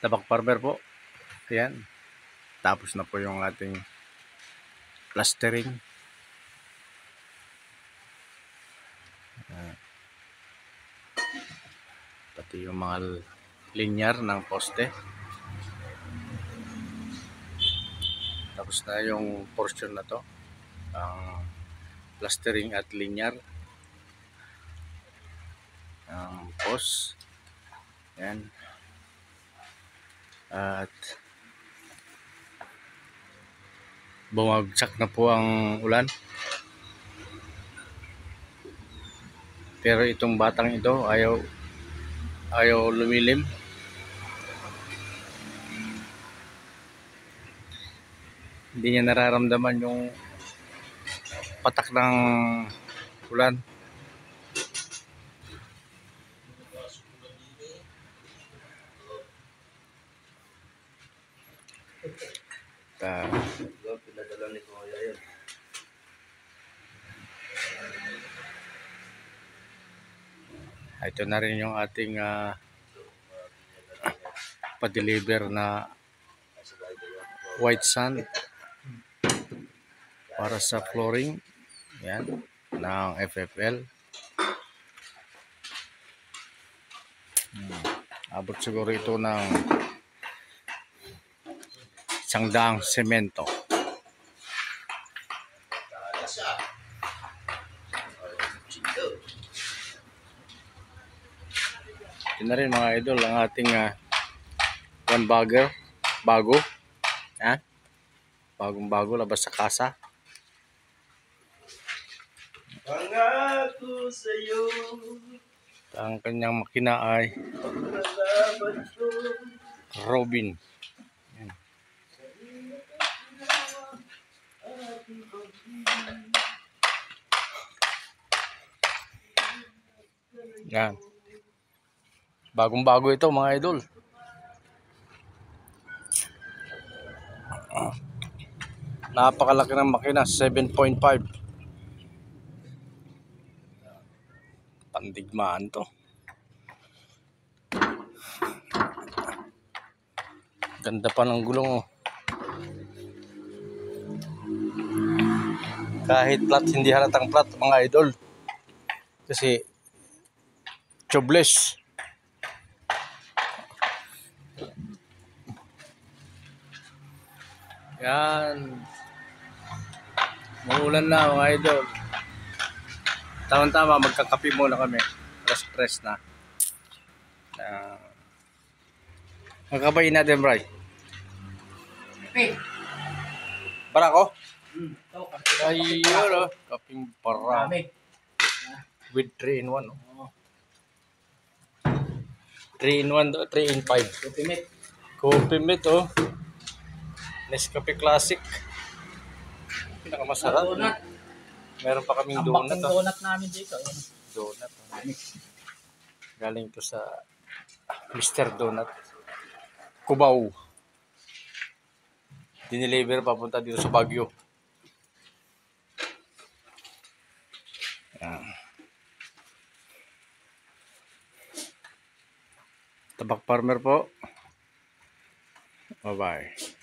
Tabak Farmer po. Ayan. Tapos na po yung ating plastering. Pati yung mga linyar ng poste. Tapos na yung portion na to. Ang plastering at linyar. Ang post. Ayan. At bumagsak na po ang ulan. Pero itong batang ito ayaw lumilim. Hindi niya nararamdaman yung patak ng ulan. Ito na rin yung ating pa-deliver na white sand para sa flooring. Yan, ng FFL. Abot siguro ito ng 100 semento. Ito na rin mga idol ang ating one bagger bago. Bagong-bago, labas sa kasa. Pangako sa'yo, Ang kanyang makina ay Robin. Yan. Bagong-bago ito mga idol. Napakalaki ng makina, 7.5. Pandigmaan to. Ganda pa ng gulong oh. Kahit flat, hindi halatang flat mga idol. Kasi tubeless. Yan. Maulan na mga idol. Tama-tama, magkakape muna kami. Press na. Magkabayin natin, Bray. Kape. Barako? Kape. Ayun oh. Kaping para. Marami. With 3 in 1. Oh. 3 in 1, 3 in 5. Kape mate. Coffee mate oh. Nescafe Classic. Pinakamasarap. Donut. Meron pa kaming Ambak donut. ng donut namin dito. Donut. Galing to sa Mr. Donut. Cubao. Dineliver papunta dito sa Baguio. Yan. Tabak Farmer po. Bye-bye.